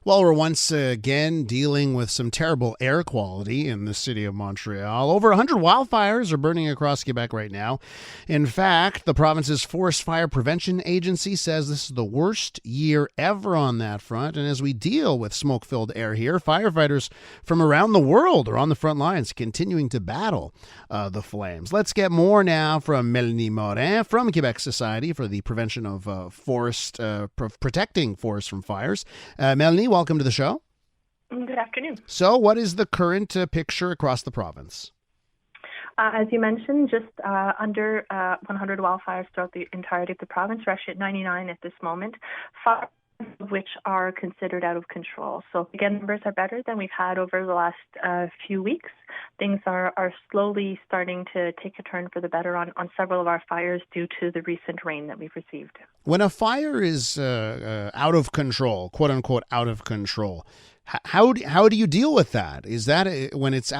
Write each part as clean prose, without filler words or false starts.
Well, we're once again dealing with some terrible air quality in the city of Montreal. Over 100 wildfires are burning across Quebec right now. In fact, the province's Forest Fire Prevention Agency says this is the worst year ever on that front. And as we deal with smoke-filled air here, firefighters from around the world are on the front lines continuing to battle the flames. Let's get more now from Melanie Morin from Quebec Society for the Prevention of Protecting Forests from Fires. Melanie, welcome to the show. Good afternoon. So what is the current picture across the province? As you mentioned, just under 100 wildfires throughout the entirety of the province. We're actually at 99 at this moment, 5 of which are considered out of control. So again, numbers are better than we've had over the last few weeks. Things are slowly starting to take a turn for the better on several of our fires due to the recent rain that we've received. When a fire is out of control, quote unquote, out of control, how do you deal with that? Is that when it's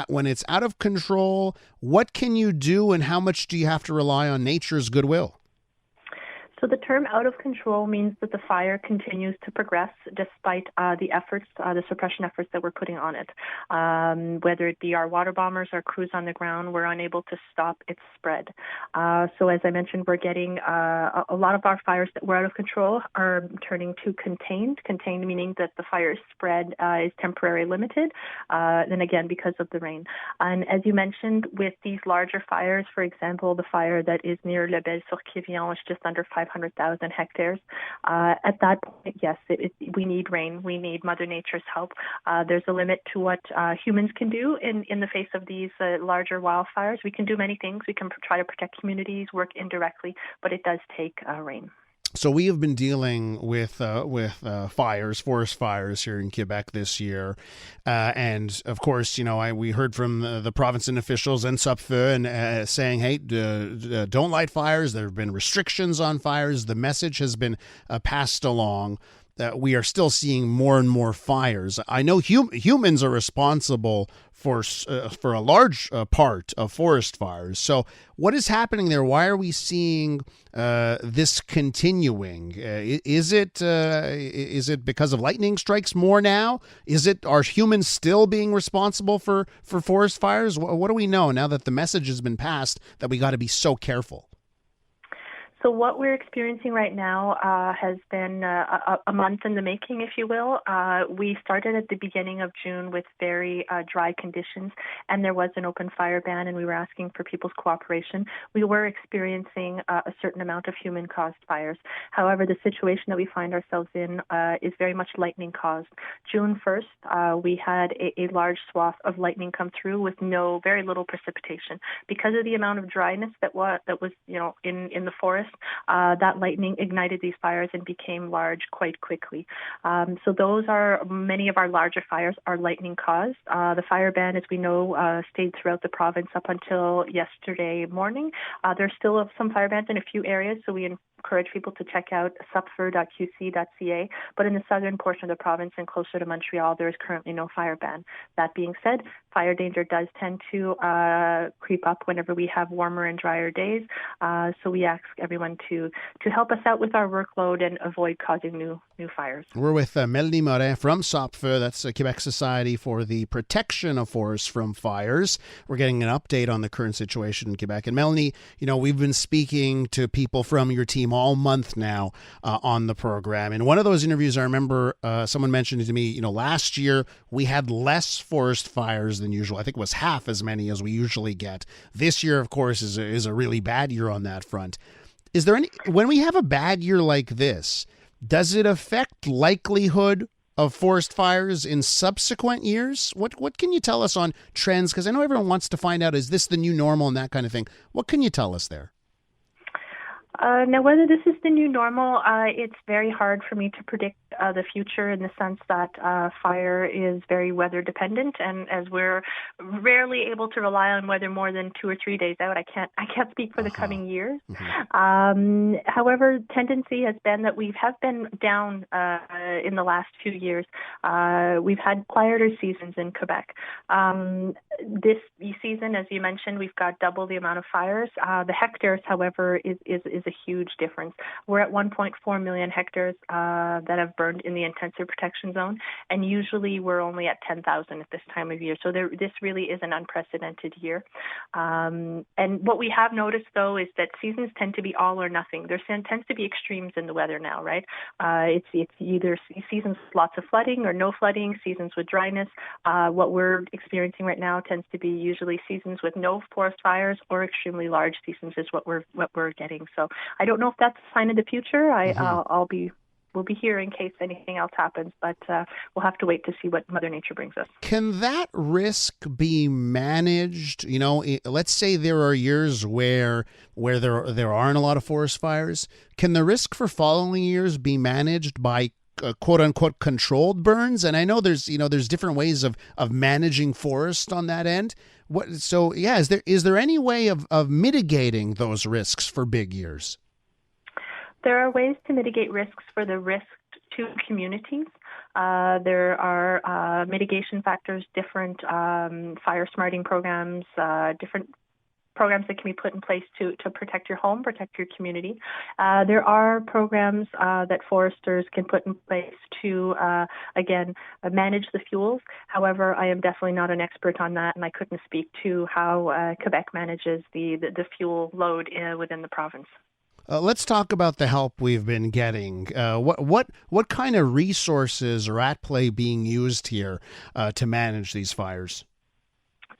out of control? What can you do, and how much do you have to rely on nature's goodwill? So the term out of control means that the fire continues to progress despite the efforts, the suppression efforts that we're putting on it. Whether it be our water bombers, our crews on the ground, we're unable to stop its spread. So as I mentioned, we're getting a lot of our fires that were out of control are turning to contained. Contained meaning that the fire spread is temporarily limited, then again because of the rain. And as you mentioned, with these larger fires, for example, the fire that is near Le Bel-sur-Quévillon is just under 500,000 hectares. At that point, yes, we need rain. We need Mother Nature's help. There's a limit to what humans can do in the face of these larger wildfires. We can do many things. We can try to protect communities, work indirectly, but it does take rain. So we have been dealing with fires, forest fires here in Quebec this year, and of course, we heard from the province and officials and SUPFE and saying, "Hey, don't light fires." There have been restrictions on fires. The message has been passed along. We are still seeing more and more fires. I know humans are responsible for a large part of forest fires. So what is happening there? Why are we seeing this continuing? Is it because of lightning strikes more now? Are humans still being responsible for forest fires? What do we know now that the message has been passed that we got to be so careful? So what we're experiencing right now has been a month in the making, if you will. We started at the beginning of June with very dry conditions, and there was an open fire ban, and we were asking for people's cooperation. We were experiencing a certain amount of human-caused fires. However, the situation that we find ourselves in is very much lightning-caused. June 1st, we had a large swath of lightning come through with very little precipitation. Because of the amount of dryness that was in the forest, that lightning ignited these fires and became large quite quickly. So many of our larger fires are lightning caused. The fire ban, as we know, stayed throughout the province up until yesterday morning. There's still some fire bans in a few areas, so we encourage people to check out supfer.qc.ca. But in the southern portion of the province and closer to Montreal, there is currently no fire ban. That being said, fire danger does tend to creep up whenever we have warmer and drier days. So we ask everyone to help us out with our workload and avoid causing new fires. We're with Melanie Morin from SUPFE, that's Quebec Society for the Protection of Forests from Fires. We're getting an update on the current situation in Quebec. And Melanie, we've been speaking to people from your team all month now on the program. In one of those interviews, I remember someone mentioned to me, last year we had less forest fires than usual. I think it was half as many as we usually get. This year, of course, is a really bad year on that front. Is there when we have a bad year like this, does it affect likelihood of forest fires in subsequent years? What can you tell us on trends? Because I know everyone wants to find out, is this the new normal and that kind of thing. What can you tell us there? Now, whether this is the new normal, it's very hard for me to predict the future in the sense that fire is very weather dependent, and as we're rarely able to rely on weather more than 2 or 3 days out, I can't speak for the coming years. Mm-hmm. However, tendency has been that we have been down in the last few years. We've had quieter seasons in Quebec. This season, as you mentioned, we've got double the amount of fires. The hectares, however, is is a huge difference. We're at 1.4 million hectares that have burned in the intensive protection zone, and usually we're only at 10,000 at this time of year. So this really is an unprecedented year. And what we have noticed, though, is that seasons tend to be all or nothing. There tends to be extremes in the weather now, right? It's either seasons with lots of flooding or no flooding, seasons with dryness. What we're experiencing right now tends to be usually seasons with no forest fires or extremely large seasons is what we're getting. So I don't know if that's a sign of the future. We'll be here in case anything else happens, but we'll have to wait to see what Mother Nature brings us. Can that risk be managed? Let's say there are years where there aren't a lot of forest fires. Can the risk for following years be managed by quote unquote controlled burns? And I know there's different ways of managing forest on that end. Is there any way of mitigating those risks for big years? There are ways to mitigate risks for the risk to communities. There are mitigation factors, different fire smarting programs, different programs that can be put in place to protect your home, protect your community. There are programs that foresters can put in place to, again, manage the fuels. However, I am definitely not an expert on that, and I couldn't speak to how Quebec manages the fuel load within the province. Let's talk about the help we've been getting. What kind of resources are at play being used here to manage these fires?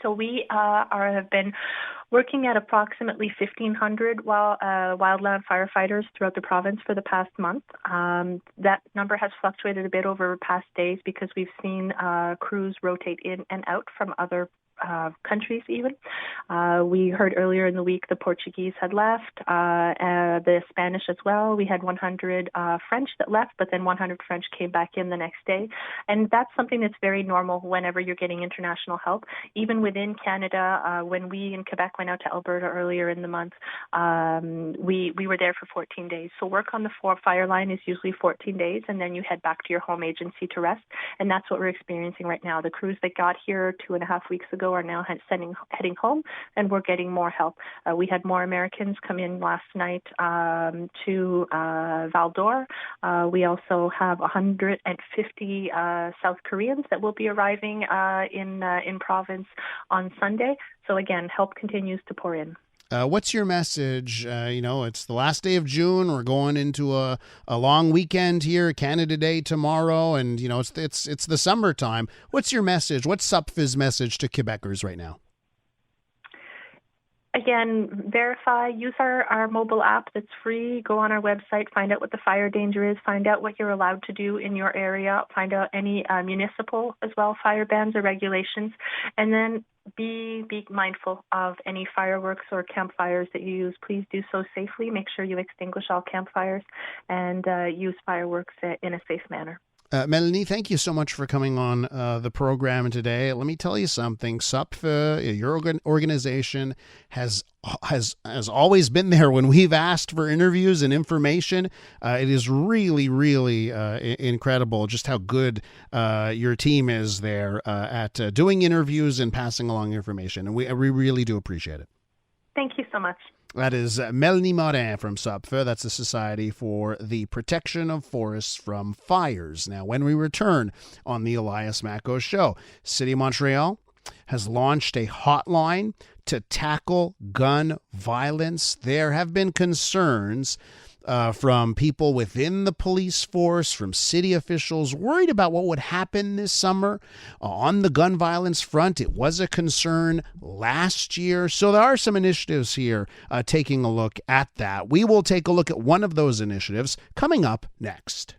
So we have been working at approximately 1,500 wildland firefighters throughout the province for the past month. That number has fluctuated a bit over past days because we've seen crews rotate in and out from other countries even. We heard earlier in the week the Portuguese had left, the Spanish as well. We had 100 French that left, but then 100 French came back in the next day. And that's something that's very normal whenever you're getting international help. Even within Canada, when we in Quebec went out to Alberta earlier in the month, we were there for 14 days. So work on the fire line is usually 14 days, and then you head back to your home agency to rest. And that's what we're experiencing right now. The crews that got here 2.5 weeks ago are now heading home, and we're getting more help. We had more Americans come in last night to Val d'Or. We also have 150 South Koreans that will be arriving in province on Sunday. So again, help continues to pour in. What's your message? It's the last day of June. We're going into a long weekend here, Canada Day tomorrow, and it's the summertime. What's your message? What's SUPF's message to Quebecers right now? Again, verify, use our mobile app that's free. Go on our website, find out what the fire danger is, find out what you're allowed to do in your area, find out any municipal as well, fire bans or regulations, and then be mindful of any fireworks or campfires that you use. Please do so safely. Make sure you extinguish all campfires and use fireworks in a safe manner. Melanie, thank you so much for coming on the program today. Let me tell you something. SUPF, your organization, has always been there when we've asked for interviews and information. It is really, really incredible just how good your team is there at doing interviews and passing along information. And we really do appreciate it. Thank you so much. That is Melanie Morin from SUPF. That's the Society for the Protection of Forests from Fires. Now, when we return on the Elias Macko Show, City of Montreal has launched a hotline to tackle gun violence. There have been concerns from people within the police force, from city officials, worried about what would happen this summer on the gun violence front. It was a concern last year. So there are some initiatives here taking a look at that. We will take a look at one of those initiatives coming up next.